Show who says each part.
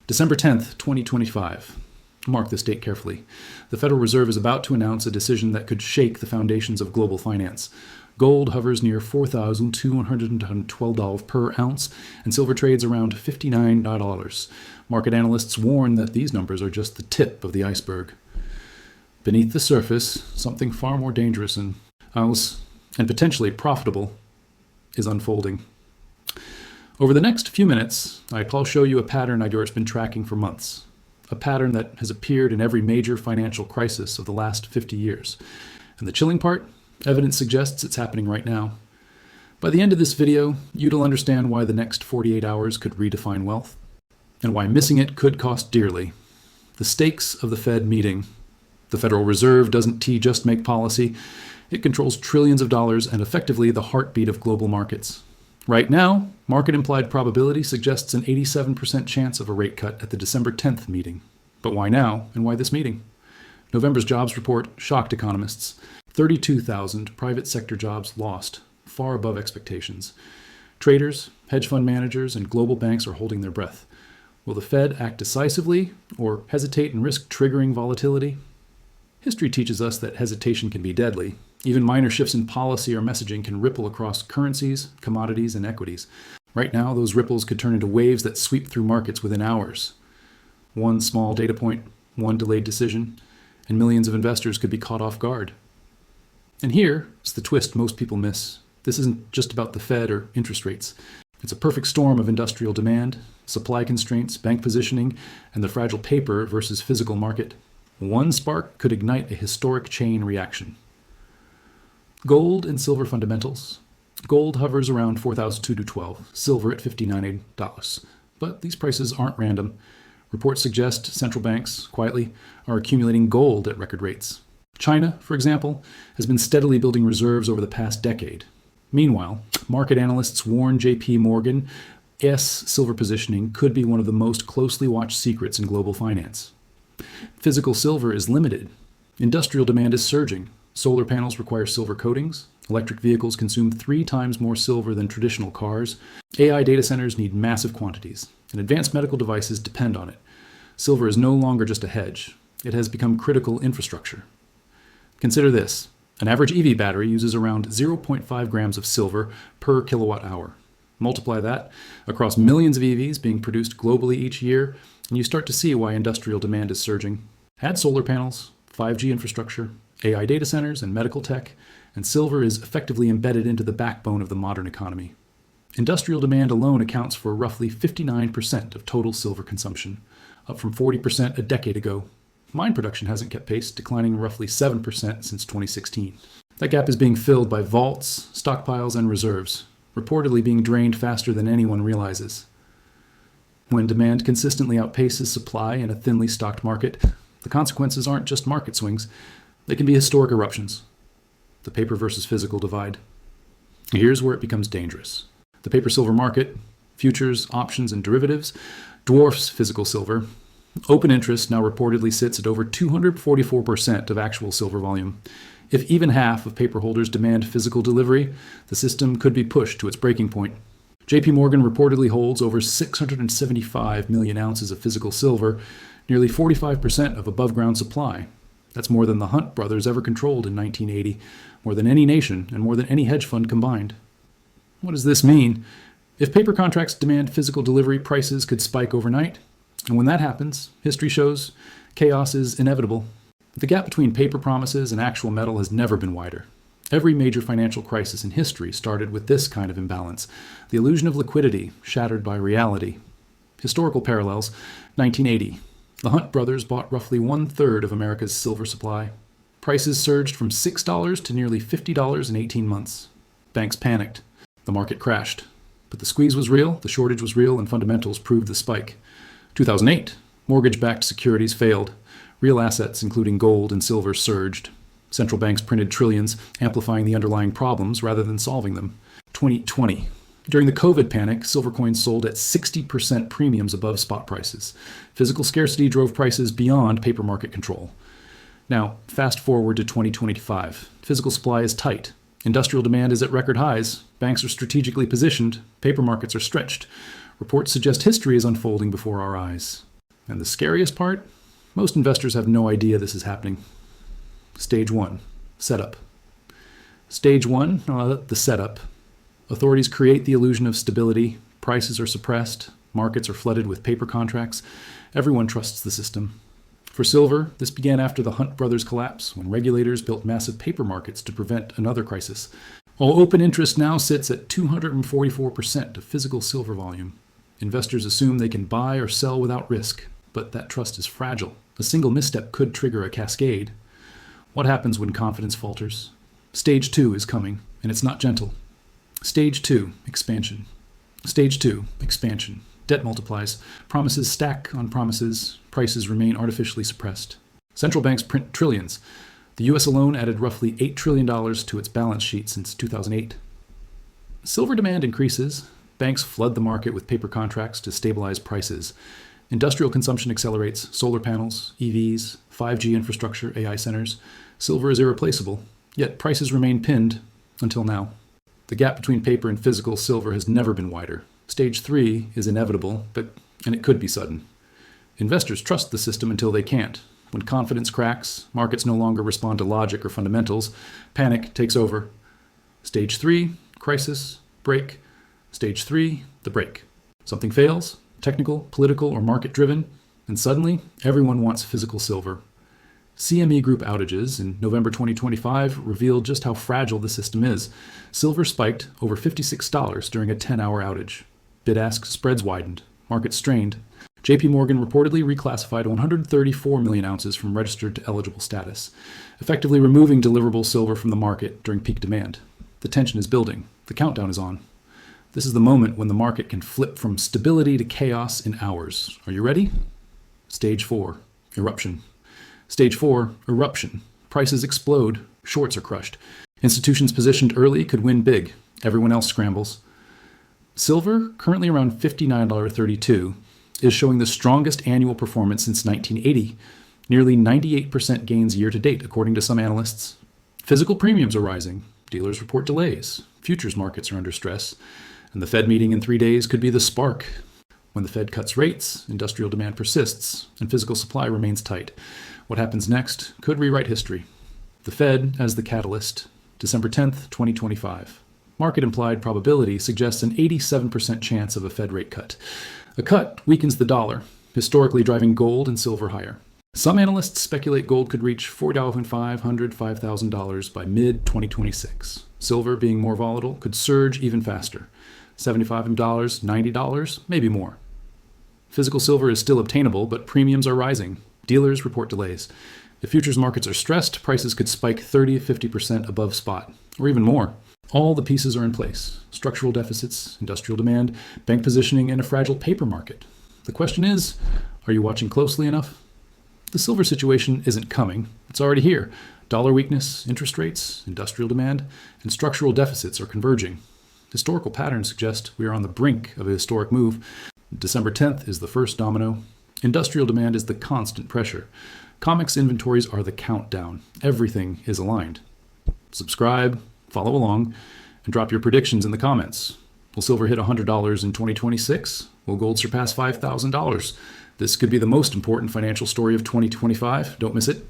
Speaker 1: December 10th, 2025. Mark this date carefully. The Federal Reserve is about to announce a decision that could shake the foundations of global finance. Gold hovers near $4,212 per ounce, and silver trades around $59. Market analysts warn that these numbers are just the tip of the iceberg. Beneath the surface, something far more dangerous and potentially profitable is unfolding. Over the next few minutes, I'll show you a pattern I've been tracking for months. A pattern that has appeared in every major financial crisis of the last 50 years. And the chilling part? Evidence suggests it's happening right now. By the end of this video, you'll understand why the next 48 hours could redefine wealth, and why missing it could cost dearly. The stakes of the Fed meeting. The Federal Reserve doesn't just make policy. It controls trillions of dollars and effectively the heartbeat of global markets. Right now, market implied probability suggests an 87% chance of a rate cut at the December 10th meeting. But why now, and why this meeting? November's jobs report shocked economists. 32,000 private sector jobs lost, far above expectations. Traders, hedge fund managers, and global banks are holding their breath. Will the Fed act decisively, or hesitate and risk triggering volatility? History teaches us that hesitation can be deadly. Even minor shifts in policy or messaging can ripple across currencies, commodities, and equities. Right now, those ripples could turn into waves that sweep through markets within hours. One small data point, one delayed decision, and millions of investors could be caught off guard. And here's the twist most people miss. This isn't just about the Fed or interest rates. It's a perfect storm of industrial demand, supply constraints, bank positioning, and the fragile paper versus physical market. One spark could ignite a historic chain reaction. Gold and silver fundamentals. Gold hovers around $4,212, silver at $59. But these prices aren't random. Reports suggest central banks, quietly, are accumulating gold at record rates. China, for example, has been steadily building reserves over the past decade. Meanwhile, market analysts warn JP Morgan's silver positioning could be one of the most closely watched secrets in global finance. Physical silver is limited. Industrial demand is surging. Solar panels require silver coatings. Electric vehicles consume 3 times more silver than traditional cars. AI data centers need massive quantities, and advanced medical devices depend on it. Silver is no longer just a hedge. It has become critical infrastructure. Consider this. An average EV battery uses around 0.5 grams of silver per kilowatt hour. Multiply that across millions of EVs being produced globally each year, and you start to see why industrial demand is surging. Add solar panels, 5G infrastructure, AI data centers, and medical tech, and silver is effectively embedded into the backbone of the modern economy. Industrial demand alone accounts for roughly 59% of total silver consumption, up from 40% a decade ago. Mine production hasn't kept pace, declining roughly 7% since 2016. That gap is being filled by vaults, stockpiles, and reserves, reportedly being drained faster than anyone realizes. When demand consistently outpaces supply in a thinly stocked market, the consequences aren't just market swings. They can be historic eruptions. The paper versus physical divide. Here's where it becomes dangerous. The paper-silver market, futures, options, and derivatives, dwarfs physical silver. Open interest now reportedly sits at over 244% of actual silver volume. If even half of paper holders demand physical delivery, the system could be pushed to its breaking point. JP Morgan reportedly holds over 675 million ounces of physical silver, nearly 45% of above-ground supply. That's more than the Hunt brothers ever controlled in 1980, more than any nation, and more than any hedge fund combined. What does this mean? If paper contracts demand physical delivery, prices could spike overnight. And when that happens, history shows chaos is inevitable. The gap between paper promises and actual metal has never been wider. Every major financial crisis in history started with this kind of imbalance, the illusion of liquidity shattered by reality. Historical parallels, 1980. The Hunt brothers bought roughly 1/3 of America's silver supply. Prices surged from $6 to nearly $50 in 18 months. Banks panicked. The market crashed. But the squeeze was real, the shortage was real, and fundamentals proved the spike. 2008. Mortgage-backed securities failed. Real assets, including gold and silver, surged. Central banks printed trillions, amplifying the underlying problems rather than solving them. 2020. During the COVID panic, silver coins sold at 60% premiums above spot prices. Physical scarcity drove prices beyond paper market control. Now, fast forward to 2025. Physical supply is tight. Industrial demand is at record highs. Banks are strategically positioned. Paper markets are stretched. Reports suggest history is unfolding before our eyes. And the scariest part? Most investors have no idea this is happening. Stage 1, setup. Stage 1, the setup. Authorities create the illusion of stability, prices are suppressed, markets are flooded with paper contracts. Everyone trusts the system. For silver, this began after the Hunt brothers collapse, when regulators built massive paper markets to prevent another crisis. While open interest now sits at 244% of physical silver volume, investors assume they can buy or sell without risk, but that trust is fragile. A single misstep could trigger a cascade. What happens when confidence falters? Stage 2 is coming, and it's not gentle. Stage 2, expansion. Stage 2, expansion. Debt multiplies. Promises stack on promises. Prices remain artificially suppressed. Central banks print trillions. The U.S. alone added roughly $8 trillion to its balance sheet since 2008. Silver demand increases. Banks flood the market with paper contracts to stabilize prices. Industrial consumption accelerates. Solar panels, EVs, 5G infrastructure, AI centers. Silver is irreplaceable, yet prices remain pinned until now. The gap between paper and physical silver has never been wider. Stage 3 is inevitable, and it could be sudden. Investors trust the system until they can't. When confidence cracks, markets no longer respond to logic or fundamentals. Panic takes over. Stage 3, crisis, break. Stage 3, the break. Something fails, technical, political, or market-driven, and suddenly everyone wants physical silver. CME Group outages in November 2025 revealed just how fragile the system is. Silver spiked over $56 during a 10-hour outage. Bid-ask spreads widened. Markets strained. JP Morgan reportedly reclassified 134 million ounces from registered to eligible status, effectively removing deliverable silver from the market during peak demand. The tension is building. The countdown is on. This is the moment when the market can flip from stability to chaos in hours. Are you ready? Stage 4, eruption. Stage 4, eruption. Prices explode. Shorts are crushed. Institutions positioned early could win big. Everyone else scrambles. Silver, currently around $59.32, is showing the strongest annual performance since 1980. Nearly 98% gains year to date, according to some analysts. Physical premiums are rising. Dealers report delays. Futures markets are under stress. And the Fed meeting in 3 days could be the spark. When the Fed cuts rates, industrial demand persists, and physical supply remains tight. What happens next could rewrite history. The Fed as the catalyst. December 10th, 2025. Market implied probability suggests an 87% chance of a Fed rate cut. A cut weakens the dollar, historically driving gold and silver higher. Some analysts speculate gold could reach $4,500, $5,000 by mid-2026. Silver, being more volatile, could surge even faster. $75, $90, maybe more. Physical silver is still obtainable, but premiums are rising. Dealers report delays. If futures markets are stressed, prices could spike 30-50% above spot, or even more. All the pieces are in place. Structural deficits, industrial demand, bank positioning, and a fragile paper market. The question is, are you watching closely enough? The silver situation isn't coming. It's already here. Dollar weakness, interest rates, industrial demand, and structural deficits are converging. Historical patterns suggest we are on the brink of a historic move. December 10th is the first domino. Industrial demand is the constant pressure. COMEX inventories are the countdown. Everything is aligned. Subscribe, follow along, and drop your predictions in the comments. Will silver hit $100 in 2026? Will gold surpass $5,000? This could be the most important financial story of 2025. Don't miss it.